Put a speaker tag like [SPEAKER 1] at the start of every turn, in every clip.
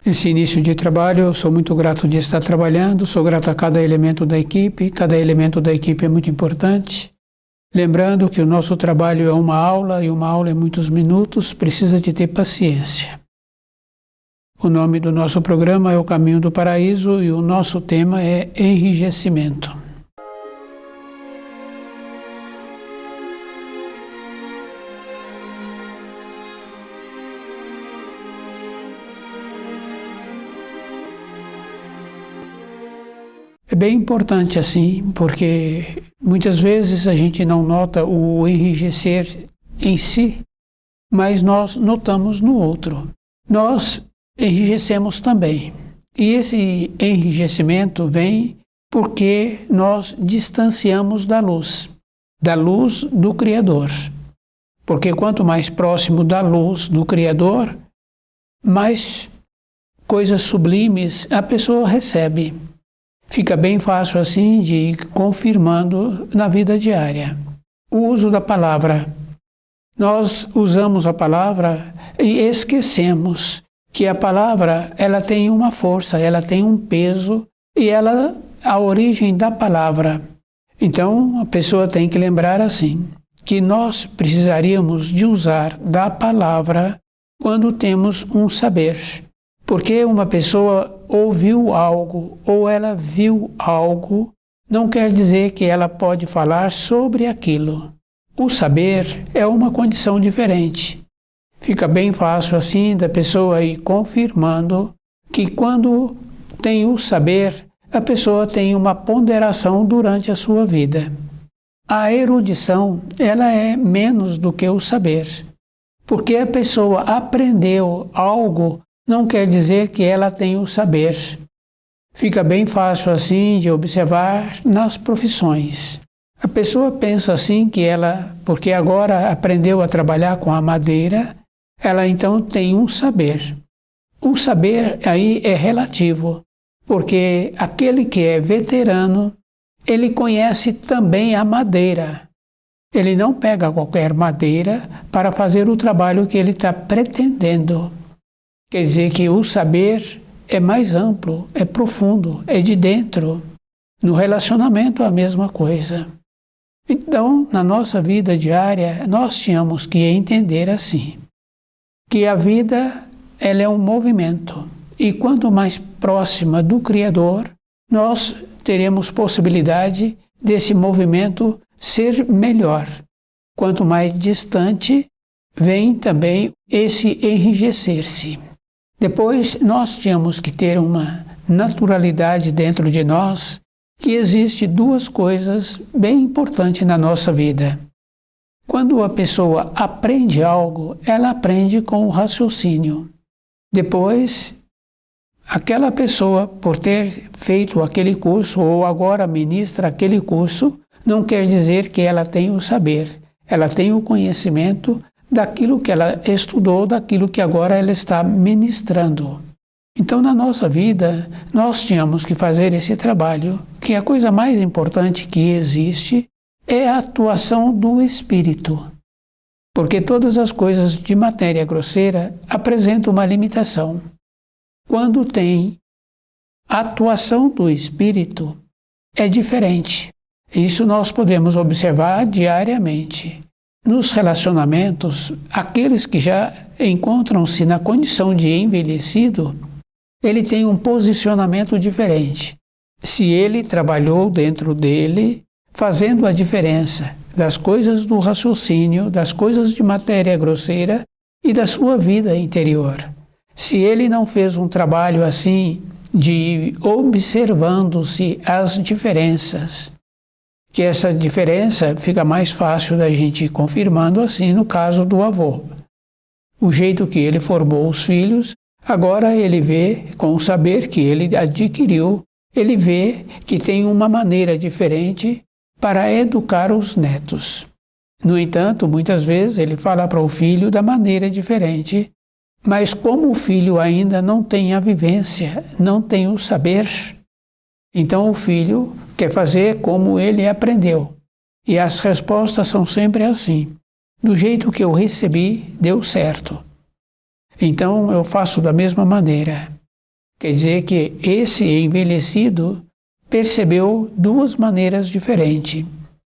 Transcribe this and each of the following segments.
[SPEAKER 1] Esse início de trabalho, eu sou muito grato de estar trabalhando, sou grato a cada elemento da equipe é muito importante. Lembrando que o nosso trabalho é uma aula, e uma aula é muitos minutos, precisa de ter paciência. O nome do nosso programa é O Caminho do Paraíso e o nosso tema é enrijecimento. É bem importante assim, porque muitas vezes a gente não nota o enrijecer em si, mas nós notamos no outro. Nós enrijecemos também. E esse enrijecimento vem porque nós distanciamos da luz do Criador. Porque quanto mais próximo da luz do Criador, mais coisas sublimes a pessoa recebe. Fica bem fácil assim de ir confirmando na vida diária. O uso da palavra. Nós usamos a palavra e esquecemos que a palavra ela tem uma força, ela tem um peso e a origem da palavra. Então a pessoa tem que lembrar assim, que nós precisaríamos de usar da palavra quando temos um saber. Porque uma pessoa ouviu algo ou ela viu algo, não quer dizer que ela pode falar sobre aquilo. O saber é uma condição diferente. Fica bem fácil assim da pessoa ir confirmando que quando tem o saber, a pessoa tem uma ponderação durante a sua vida. A erudição, ela é menos do que o saber. Porque a pessoa aprendeu algo não quer dizer que ela tem o saber. Fica bem fácil assim de observar nas profissões. A pessoa pensa assim que porque agora aprendeu a trabalhar com a madeira, ela então tem um saber. O saber aí é relativo, porque aquele que é veterano, ele conhece também a madeira. Ele não pega qualquer madeira para fazer o trabalho que ele está pretendendo. Quer dizer que o saber é mais amplo, é profundo, é de dentro. No relacionamento, a mesma coisa. Então, na nossa vida diária, nós tínhamos que entender assim, que a vida ela é um movimento. E quanto mais próxima do Criador, nós teremos possibilidade desse movimento ser melhor. Quanto mais distante, vem também esse enrijecer-se. Depois, nós tínhamos que ter uma naturalidade dentro de nós, que existe duas coisas bem importantes na nossa vida. Quando a pessoa aprende algo, ela aprende com o raciocínio. Depois, aquela pessoa, por ter feito aquele curso ou agora ministra aquele curso, não quer dizer que ela tem o saber. Ela tem o conhecimento daquilo que ela estudou, daquilo que agora ela está ministrando. Então, na nossa vida, nós tínhamos que fazer esse trabalho, que a coisa mais importante que existe é a atuação do espírito. Porque todas as coisas de matéria grosseira apresentam uma limitação. Quando tem a atuação do espírito, é diferente. Isso nós podemos observar diariamente. Nos relacionamentos, aqueles que já encontram-se na condição de envelhecido, ele tem um posicionamento diferente. Se ele trabalhou dentro dele, fazendo a diferença das coisas do raciocínio, das coisas de matéria grosseira e da sua vida interior. Se ele não fez um trabalho assim, de observando-se as diferenças, que essa diferença fica mais fácil da gente ir confirmando assim no caso do avô. O jeito que ele formou os filhos, agora ele vê, com o saber que ele adquiriu, ele vê que tem uma maneira diferente para educar os netos. No entanto, muitas vezes ele fala para o filho da maneira diferente, mas como o filho ainda não tem a vivência, não tem o saber, então o filho quer fazer como ele aprendeu. E as respostas são sempre assim. Do jeito que eu recebi, deu certo. Então eu faço da mesma maneira. Quer dizer que esse envelhecido percebeu duas maneiras diferentes.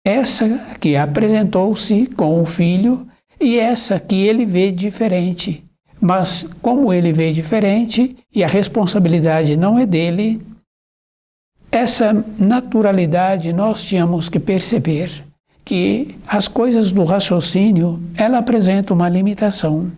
[SPEAKER 1] Essa que apresentou-se com o filho e essa que ele vê diferente. Mas como ele vê diferente e a responsabilidade não é dele, essa naturalidade nós tínhamos que perceber que as coisas do raciocínio, ela apresenta uma limitação.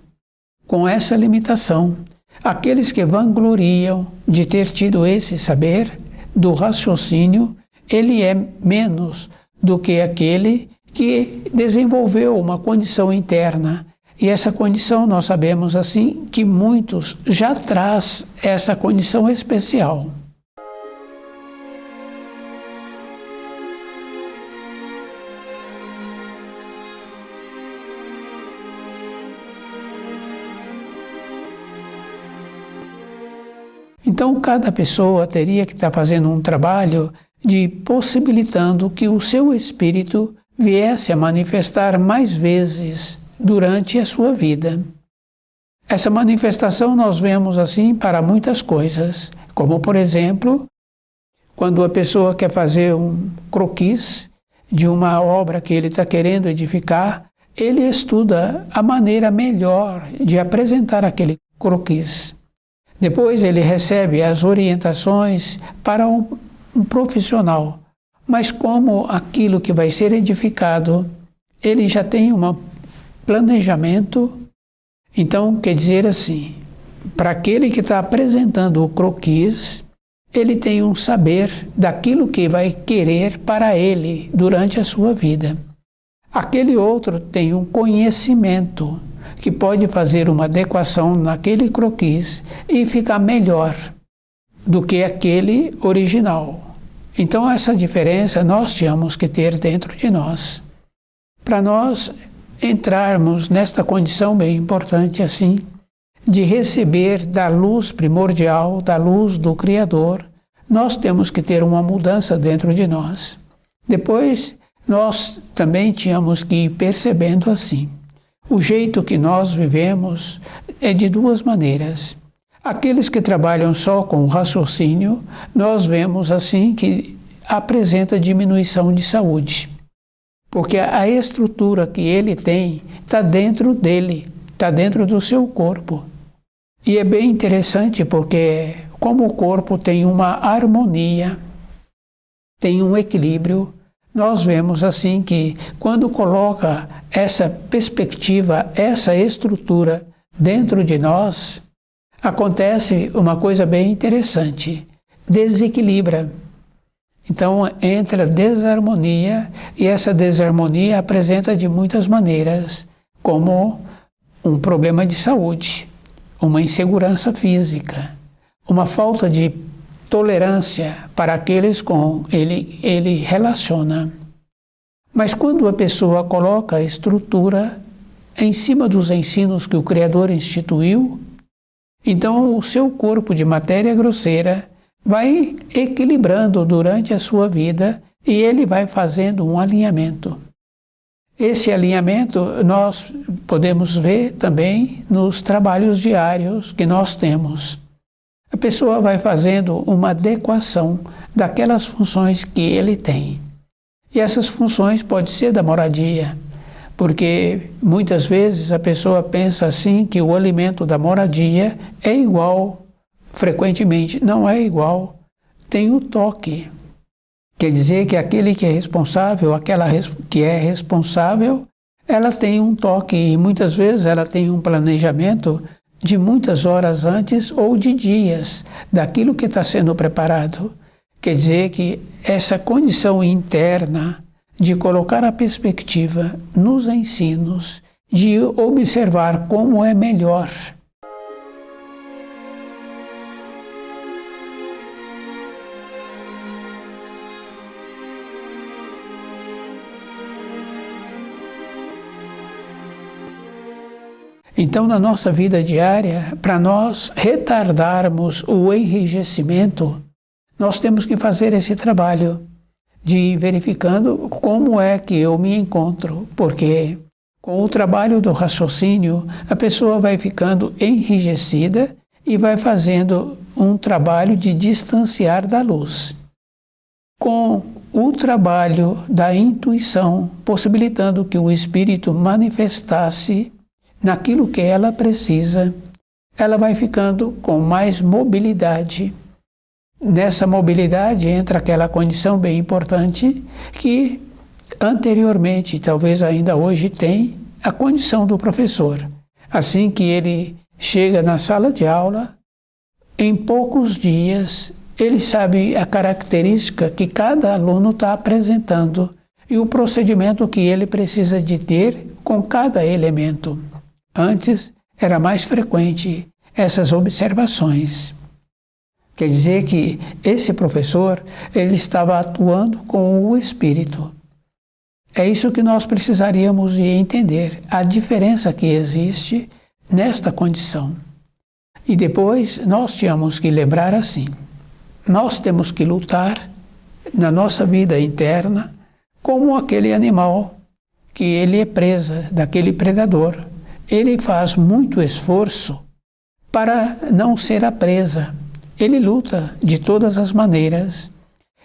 [SPEAKER 1] Com essa limitação, aqueles que vangloriam de ter tido esse saber do raciocínio, ele é menos do que aquele que desenvolveu uma condição interna. E essa condição, nós sabemos assim, que muitos já traz essa condição especial. Então, cada pessoa teria que estar fazendo um trabalho de possibilitando que o seu espírito viesse a manifestar mais vezes durante a sua vida. Essa manifestação nós vemos assim para muitas coisas, como por exemplo, quando a pessoa quer fazer um croquis de uma obra que ele está querendo edificar, ele estuda a maneira melhor de apresentar aquele croquis. Depois ele recebe as orientações para um profissional, mas como aquilo que vai ser edificado, ele já tem um planejamento, então quer dizer assim, para aquele que está apresentando o croquis, ele tem um saber daquilo que vai querer para ele durante a sua vida. Aquele outro tem um conhecimento que pode fazer uma adequação naquele croquis e ficar melhor do que aquele original. Então essa diferença nós tínhamos que ter dentro de nós. Para nós entrarmos nesta condição bem importante assim, de receber da luz primordial, da luz do Criador, nós temos que ter uma mudança dentro de nós. Depois, nós também tínhamos que ir percebendo assim. O jeito que nós vivemos é de duas maneiras. Aqueles que trabalham só com o raciocínio, nós vemos assim que apresenta diminuição de saúde. Porque a estrutura que ele tem está dentro dele, está dentro do seu corpo. E é bem interessante porque como o corpo tem uma harmonia, tem um equilíbrio, nós vemos assim que quando coloca essa perspectiva, essa estrutura dentro de nós, acontece uma coisa bem interessante, desequilibra. Então entra desarmonia e essa desarmonia apresenta de muitas maneiras, como um problema de saúde, uma insegurança física, uma falta de tolerância para aqueles com ele relaciona. Mas quando a pessoa coloca a estrutura em cima dos ensinos que o Criador instituiu, então o seu corpo de matéria grosseira vai equilibrando durante a sua vida e ele vai fazendo um alinhamento. Esse alinhamento nós podemos ver também nos trabalhos diários que nós temos. A pessoa vai fazendo uma adequação daquelas funções que ele tem. E essas funções podem ser da moradia, porque muitas vezes a pessoa pensa assim que o alimento da moradia é igual, frequentemente não é igual, tem o toque. Quer dizer que aquele que é responsável, aquela que é responsável, ela tem um toque e muitas vezes ela tem um planejamento de muitas horas antes ou de dias daquilo que está sendo preparado. Quer dizer que essa condição interna de colocar a perspectiva nos ensinos, de observar como é melhor. Então, na nossa vida diária, para nós retardarmos o enrijecimento, nós temos que fazer esse trabalho de ir verificando como é que eu me encontro, porque com o trabalho do raciocínio, a pessoa vai ficando enrijecida e vai fazendo um trabalho de distanciar da luz, com o trabalho da intuição, possibilitando que o espírito manifestasse naquilo que ela precisa, ela vai ficando com mais mobilidade. Nessa mobilidade entra aquela condição bem importante que anteriormente, talvez ainda hoje, tem a condição do professor. Assim que ele chega na sala de aula, em poucos dias ele sabe a característica que cada aluno está apresentando e o procedimento que ele precisa de ter com cada elemento. Antes era mais frequente essas observações. Quer dizer que esse professor, ele estava atuando com o espírito. É isso que nós precisaríamos de entender, a diferença que existe nesta condição. E depois nós tínhamos que lembrar assim, nós temos que lutar na nossa vida interna como aquele animal que ele é presa daquele predador. Ele faz muito esforço para não ser a presa. Ele luta de todas as maneiras.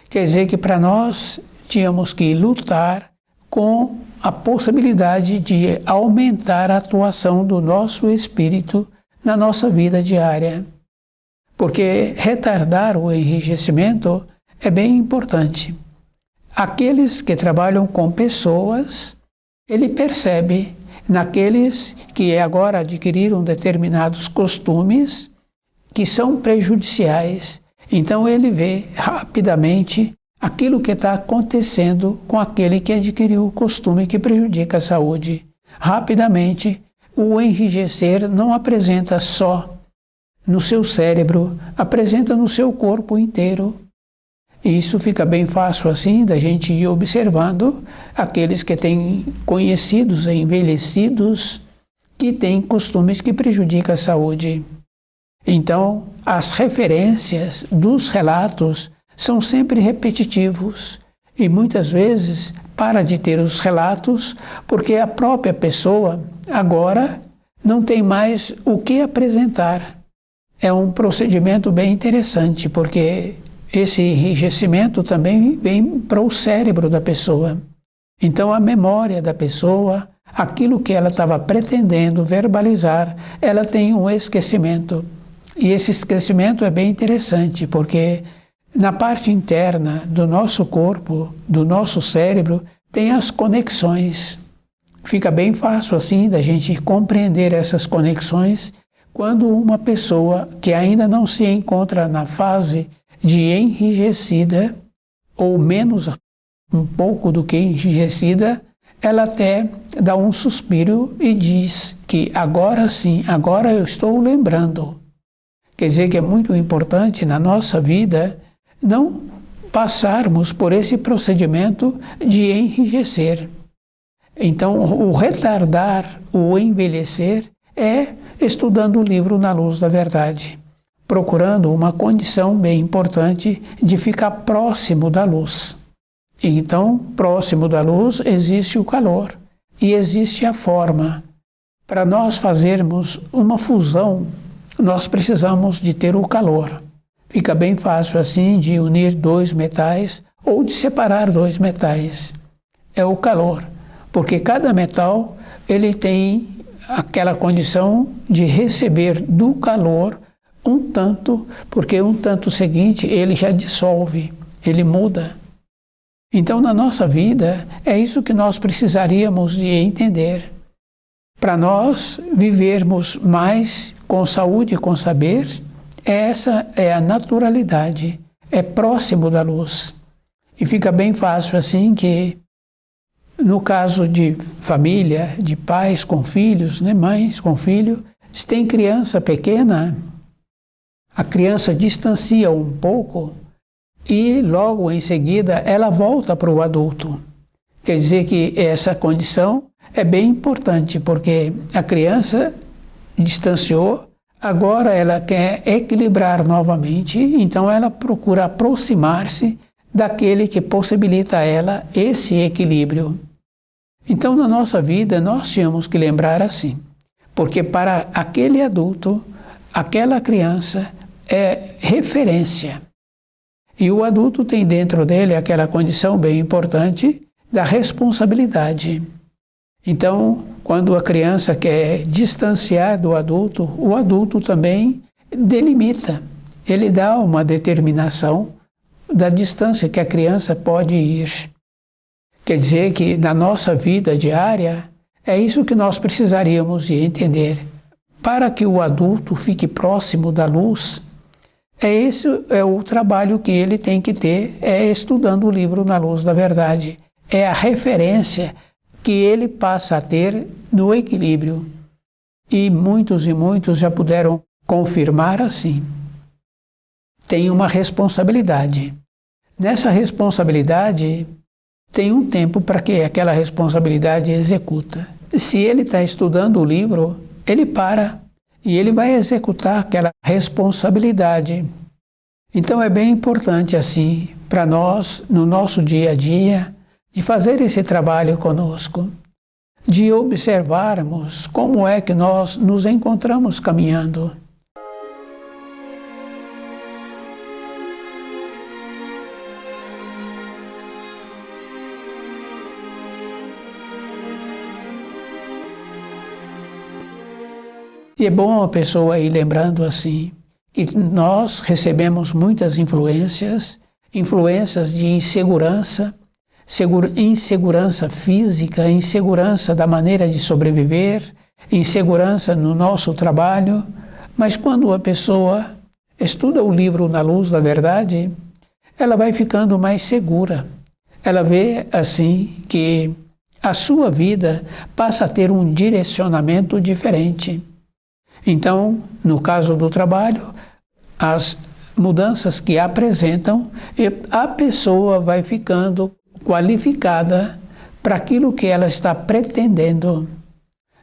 [SPEAKER 1] Quer dizer que para nós tínhamos que lutar com a possibilidade de aumentar a atuação do nosso espírito na nossa vida diária. Porque retardar o enrijecimento é bem importante. Aqueles que trabalham com pessoas, ele percebe naqueles que agora adquiriram determinados costumes que são prejudiciais. Então ele vê rapidamente aquilo que está acontecendo com aquele que adquiriu o costume que prejudica a saúde. Rapidamente, o enrijecer não apresenta só no seu cérebro, apresenta no seu corpo inteiro. E isso fica bem fácil assim da gente ir observando aqueles que têm conhecidos envelhecidos que têm costumes que prejudicam a saúde. Então, as referências dos relatos são sempre repetitivos e muitas vezes para de ter os relatos porque a própria pessoa agora não tem mais o que apresentar. É um procedimento bem interessante porque esse enrijecimento também vem para o cérebro da pessoa. Então a memória da pessoa, aquilo que ela estava pretendendo verbalizar, ela tem um esquecimento. E esse esquecimento é bem interessante porque na parte interna do nosso corpo, do nosso cérebro, tem as conexões. Fica bem fácil assim da gente compreender essas conexões quando uma pessoa que ainda não se encontra na fase de enrijecida, ou menos um pouco do que enrijecida, ela até dá um suspiro e diz que agora sim, agora eu estou lembrando. Quer dizer que é muito importante na nossa vida não passarmos por esse procedimento de enrijecer. Então, o retardar, o envelhecer, é estudando o livro Na Luz da Verdade, procurando uma condição bem importante de ficar próximo da luz. Então, próximo da luz existe o calor e existe a forma. Para nós fazermos uma fusão, nós precisamos de ter o calor. Fica bem fácil assim de unir dois metais ou de separar dois metais. É o calor, porque cada metal ele tem aquela condição de receber do calor um tanto, porque um tanto seguinte ele já dissolve, ele muda. Então na nossa vida é isso que nós precisaríamos de entender. Para nós vivermos mais com saúde e com saber, essa é a naturalidade, é próximo da luz. E fica bem fácil assim que, no caso de família, de pais com filhos, né, mães com filho, se tem criança pequena, a criança distancia um pouco e logo em seguida ela volta para o adulto. Quer dizer que essa condição é bem importante, porque a criança distanciou, agora ela quer equilibrar novamente, então ela procura aproximar-se daquele que possibilita a ela esse equilíbrio. Então, na nossa vida, nós tínhamos que lembrar assim, porque para aquele adulto, aquela criança é referência. E o adulto tem dentro dele aquela condição bem importante da responsabilidade. Então, quando a criança quer distanciar do adulto, o adulto também delimita. Ele dá uma determinação da distância que a criança pode ir. Quer dizer que na nossa vida diária, é isso que nós precisaríamos de entender. Para que o adulto fique próximo da luz, esse é o trabalho que ele tem que ter, é estudando o livro Na Luz da Verdade. É a referência que ele passa a ter no equilíbrio. E muitos já puderam confirmar assim. Tem uma responsabilidade. Nessa responsabilidade, tem um tempo para que aquela responsabilidade executa. Se ele está estudando o livro, ele para e ele vai executar aquela responsabilidade. Então é bem importante assim para nós, no nosso dia a dia, de fazer esse trabalho conosco, de observarmos como é que nós nos encontramos caminhando. E é bom a pessoa ir lembrando assim, que nós recebemos muitas influências de insegurança, insegurança física, insegurança da maneira de sobreviver, insegurança no nosso trabalho, mas quando a pessoa estuda o livro Na Luz da Verdade, ela vai ficando mais segura. Ela vê assim que a sua vida passa a ter um direcionamento diferente. Então, no caso do trabalho, as mudanças que apresentam, a pessoa vai ficando qualificada para aquilo que ela está pretendendo.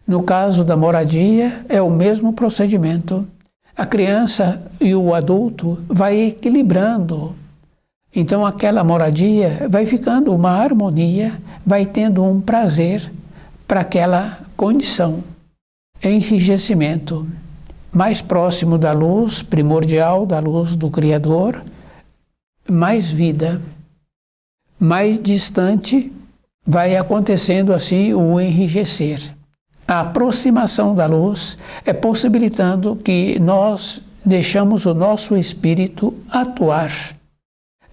[SPEAKER 1] No caso da moradia, é o mesmo procedimento. A criança e o adulto vai equilibrando. Então aquela moradia vai ficando uma harmonia, vai tendo um prazer para aquela condição. Enrijecimento, mais próximo da luz primordial, da luz do Criador, mais vida. Mais distante, vai acontecendo assim o enrijecer. A aproximação da luz é possibilitando que nós deixamos o nosso espírito atuar.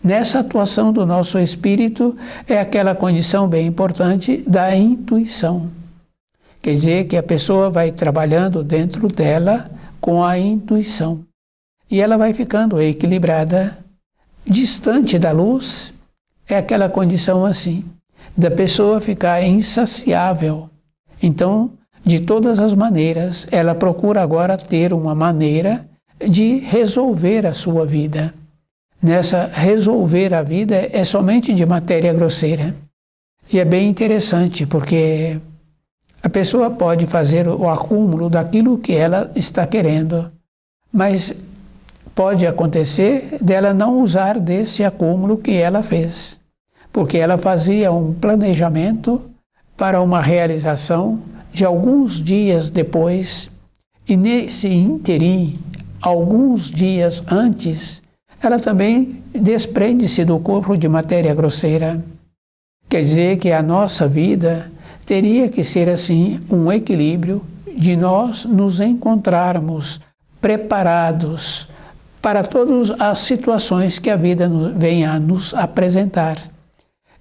[SPEAKER 1] Nessa atuação do nosso espírito é aquela condição bem importante da intuição. Quer dizer que a pessoa vai trabalhando dentro dela com a intuição. E ela vai ficando equilibrada, distante da luz. É aquela condição assim, da pessoa ficar insaciável. Então, de todas as maneiras, ela procura agora ter uma maneira de resolver a sua vida. Nessa resolver a vida é somente de matéria grosseira. E é bem interessante, porque a pessoa pode fazer o acúmulo daquilo que ela está querendo, mas pode acontecer dela não usar desse acúmulo que ela fez, porque ela fazia um planejamento para uma realização de alguns dias depois, e nesse ínterim, alguns dias antes, ela também desprende-se do corpo de matéria grosseira. Quer dizer que a nossa vida teria que ser assim um equilíbrio de nós nos encontrarmos preparados para todas as situações que a vida venha a nos apresentar.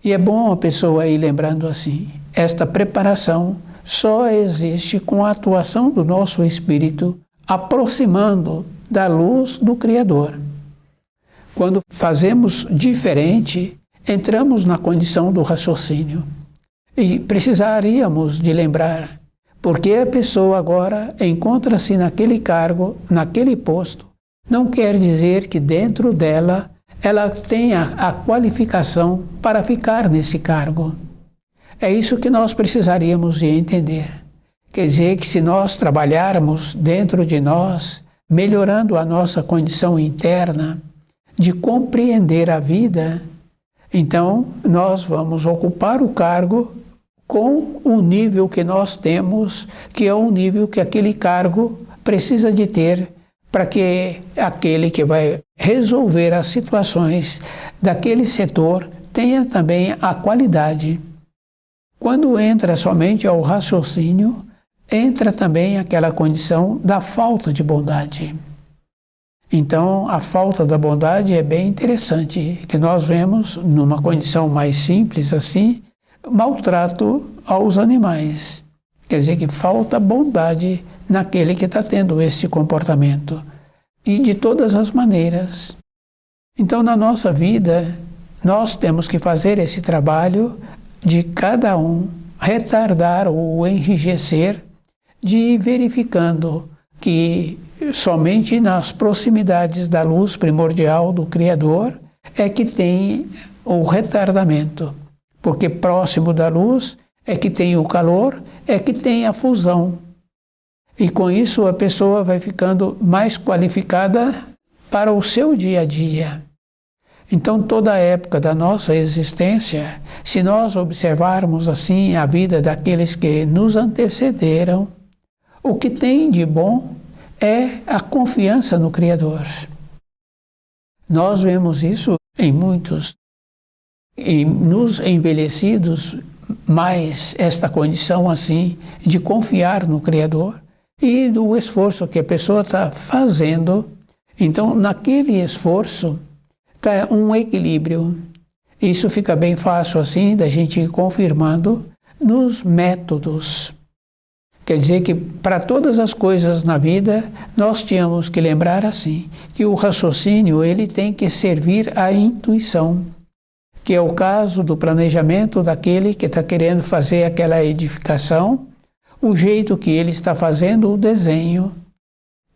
[SPEAKER 1] E é bom a pessoa ir lembrando assim, esta preparação só existe com a atuação do nosso espírito, aproximando da luz do Criador. Quando fazemos diferente, entramos na condição do raciocínio. E precisaríamos de lembrar, porque a pessoa agora encontra-se naquele cargo, naquele posto, não quer dizer que dentro dela ela tenha a qualificação para ficar nesse cargo. É isso que nós precisaríamos de entender. Quer dizer que se nós trabalharmos dentro de nós, melhorando a nossa condição interna, de compreender a vida, então nós vamos ocupar o cargo com o nível que nós temos, que é o nível que aquele cargo precisa de ter para que aquele que vai resolver as situações daquele setor tenha também a qualidade. Quando entra somente ao raciocínio, entra também aquela condição da falta de bondade. Então, a falta da bondade é bem interessante, que nós vemos numa condição mais simples assim, maltrato aos animais. Quer dizer que falta bondade naquele que está tendo esse comportamento. E de todas as maneiras. Então, na nossa vida, nós temos que fazer esse trabalho de cada um retardar ou enrijecer, de ir verificando que somente nas proximidades da luz primordial do Criador é que tem o retardamento. Porque próximo da luz é que tem o calor, é que tem a fusão. E com isso a pessoa vai ficando mais qualificada para o seu dia a dia. Então toda a época da nossa existência, se nós observarmos assim a vida daqueles que nos antecederam, o que tem de bom é a confiança no Criador. Nós vemos isso em muitos, e nos envelhecidos, mais esta condição assim de confiar no Criador e do esforço que a pessoa está fazendo. Então, naquele esforço está um equilíbrio. Isso fica bem fácil assim da gente ir confirmando nos métodos. Quer dizer que para todas as coisas na vida nós tínhamos que lembrar assim, que o raciocínio ele tem que servir à intuição, que é o caso do planejamento daquele que está querendo fazer aquela edificação, o jeito que ele está fazendo o desenho.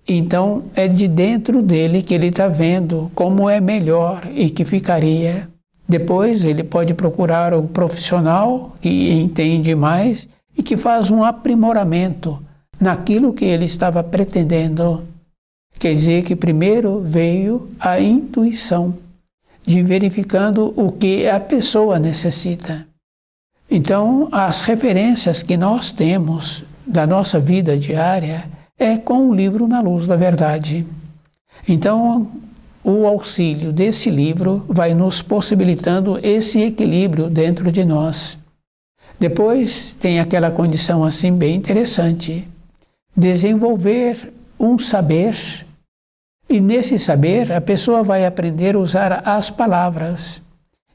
[SPEAKER 1] Então é de dentro dele que ele está vendo como é melhor e que ficaria. Depois ele pode procurar o profissional que entende mais e que faz um aprimoramento naquilo que ele estava pretendendo. Quer dizer que primeiro veio a intuição, de verificando o que a pessoa necessita. Então, as referências que nós temos da nossa vida diária é com o livro Na Luz da Verdade. Então, o auxílio desse livro vai nos possibilitando esse equilíbrio dentro de nós. Depois tem aquela condição assim bem interessante, desenvolver um saber, e nesse saber a pessoa vai aprender a usar as palavras,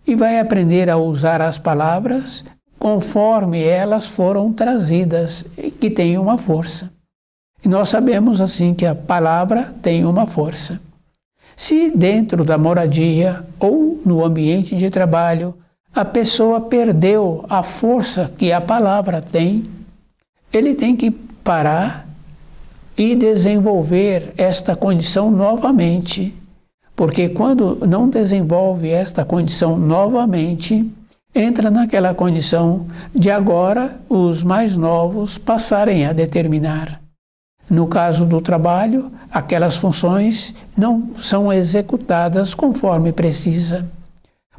[SPEAKER 1] e vai aprender a usar as palavras conforme elas foram trazidas, que tem uma força. E nós sabemos assim que a palavra tem uma força. Se dentro da moradia ou no ambiente de trabalho a pessoa perdeu a força que a palavra tem, ele tem que parar e desenvolver esta condição novamente. Porque quando não desenvolve esta condição novamente, entra naquela condição de agora os mais novos passarem a determinar. No caso do trabalho, aquelas funções não são executadas conforme precisa.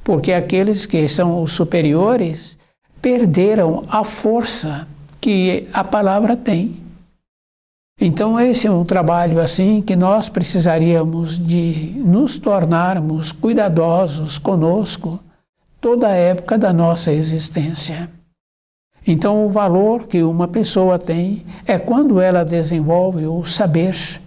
[SPEAKER 1] Porque aqueles que são os superiores perderam a força que a palavra tem. Então esse é um trabalho assim que nós precisaríamos de nos tornarmos cuidadosos conosco toda a época da nossa existência. Então o valor que uma pessoa tem é quando ela desenvolve o saber.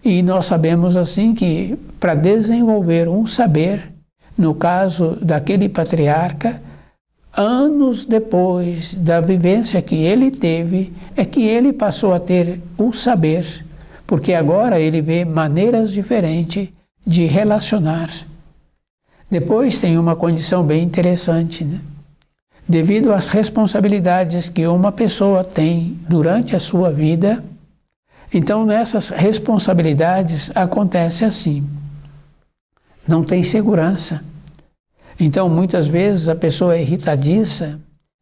[SPEAKER 1] E nós sabemos assim que para desenvolver um saber, no caso daquele patriarca, anos depois da vivência que ele teve, é que ele passou a ter o saber, porque agora ele vê maneiras diferentes de relacionar. Depois tem uma condição bem interessante, né? Devido às responsabilidades que uma pessoa tem durante a sua vida, então nessas responsabilidades acontece assim. Não tem segurança. Então, muitas vezes a pessoa é irritadiça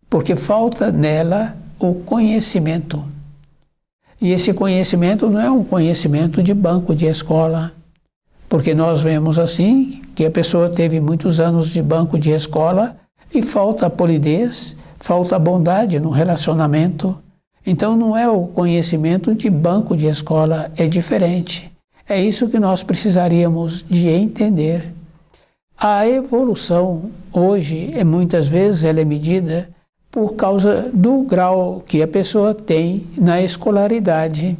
[SPEAKER 1] porque falta nela o conhecimento. E esse conhecimento não é um conhecimento de banco de escola, porque nós vemos assim que a pessoa teve muitos anos de banco de escola e falta polidez, falta bondade no relacionamento. Então, não é o conhecimento de banco de escola, é diferente. É isso que nós precisaríamos de entender. A evolução hoje, muitas vezes, ela é medida por causa do grau que a pessoa tem na escolaridade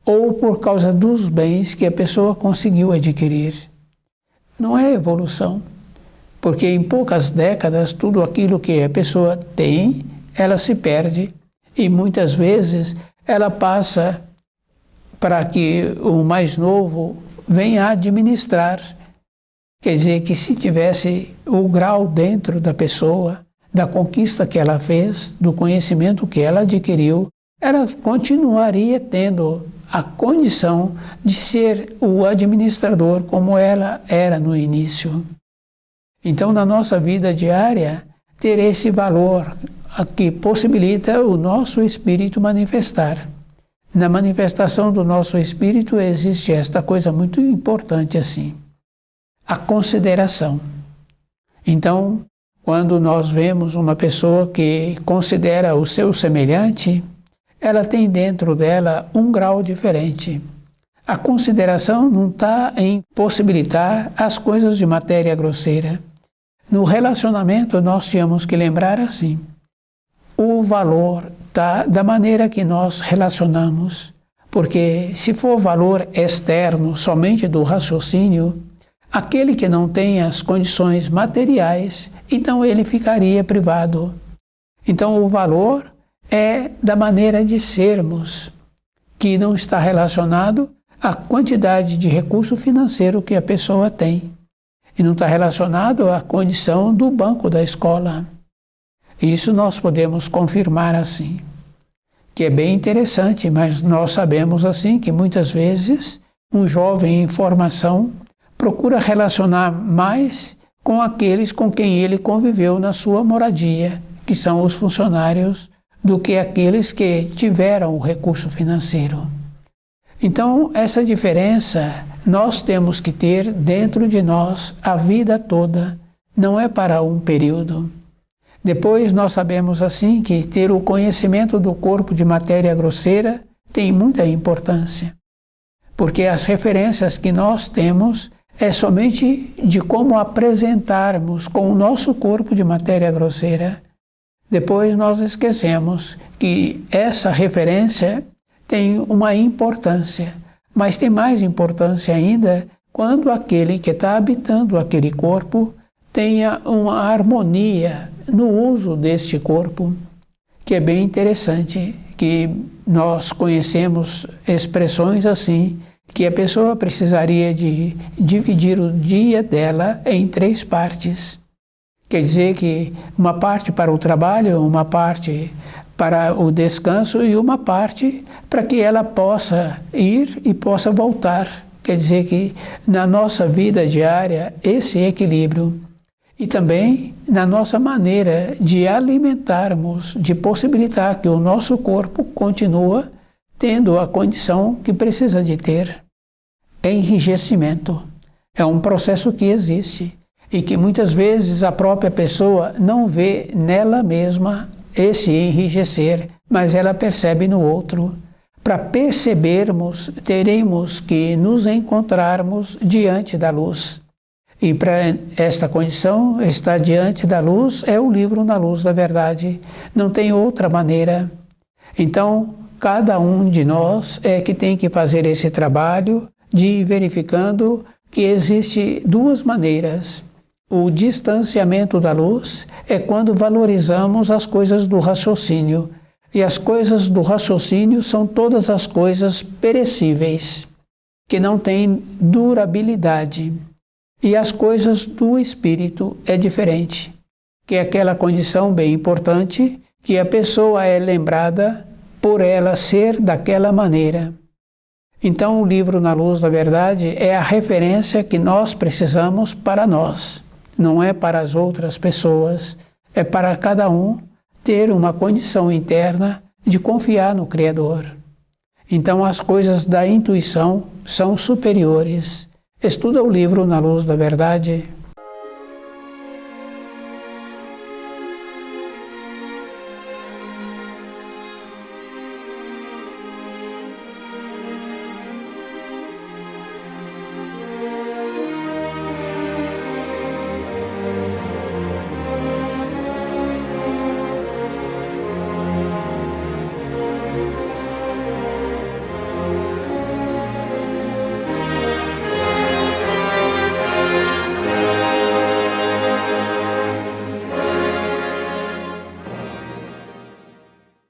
[SPEAKER 1] ou por causa dos bens que a pessoa conseguiu adquirir. Não é evolução, porque em poucas décadas tudo aquilo que a pessoa tem, ela se perde e muitas vezes ela passa para que o mais novo venha administrar. Quer dizer que se tivesse o grau dentro da pessoa, da conquista que ela fez, do conhecimento que ela adquiriu, ela continuaria tendo a condição de ser o administrador como ela era no início. Então, na nossa vida diária, ter esse valor que possibilita o nosso espírito manifestar. Na manifestação do nosso espírito existe esta coisa muito importante assim, a consideração. Então, quando nós vemos uma pessoa que considera o seu semelhante, ela tem dentro dela um grau diferente. A consideração não está em possibilitar as coisas de matéria grosseira. No relacionamento nós tínhamos que lembrar assim, o valor está da maneira que nós relacionamos, porque se for valor externo somente do raciocínio, aquele que não tem as condições materiais, então ele ficaria privado. Então o valor é da maneira de sermos, que não está relacionado à quantidade de recurso financeiro que a pessoa tem. E não está relacionado à condição do banco da escola. Isso nós podemos confirmar assim, que é bem interessante, mas nós sabemos assim que muitas vezes um jovem em formação procura relacionar mais com aqueles com quem ele conviveu na sua moradia, que são os funcionários, do que aqueles que tiveram o recurso financeiro. Então, essa diferença nós temos que ter dentro de nós a vida toda, não é para um período. Depois nós sabemos assim que ter o conhecimento do corpo de matéria grosseira tem muita importância, porque as referências que nós temos é somente de como apresentarmos com o nosso corpo de matéria grosseira. Depois nós esquecemos que essa referência tem uma importância, mas tem mais importância ainda quando aquele que está habitando aquele corpo tenha uma harmonia no uso deste corpo, que é bem interessante, que nós conhecemos expressões assim, que a pessoa precisaria de dividir o dia dela em 3 partes. Quer dizer que uma parte para o trabalho, uma parte para o descanso e uma parte para que ela possa ir e possa voltar. Quer dizer que na nossa vida diária, esse equilíbrio e também na nossa maneira de alimentarmos, de possibilitar que o nosso corpo continue tendo a condição que precisa de ter. Enrijecimento é um processo que existe e que muitas vezes a própria pessoa não vê nela mesma esse enrijecer, mas ela percebe no outro. Para percebermos, teremos que nos encontrarmos diante da luz. E para esta condição, estar diante da luz é o livro Na Luz da Verdade. Não tem outra maneira. Então, cada um de nós é que tem que fazer esse trabalho de ir verificando que existe 2 maneiras. O distanciamento da luz é quando valorizamos as coisas do raciocínio. E as coisas do raciocínio são todas as coisas perecíveis, que não têm durabilidade. E as coisas do espírito é diferente, que é aquela condição bem importante que a pessoa é lembrada por ela ser daquela maneira. Então o livro Na Luz da Verdade é a referência que nós precisamos para nós. Não é para as outras pessoas, é para cada um ter uma condição interna de confiar no Criador. Então as coisas da intuição são superiores. Estuda o livro Na Luz da Verdade.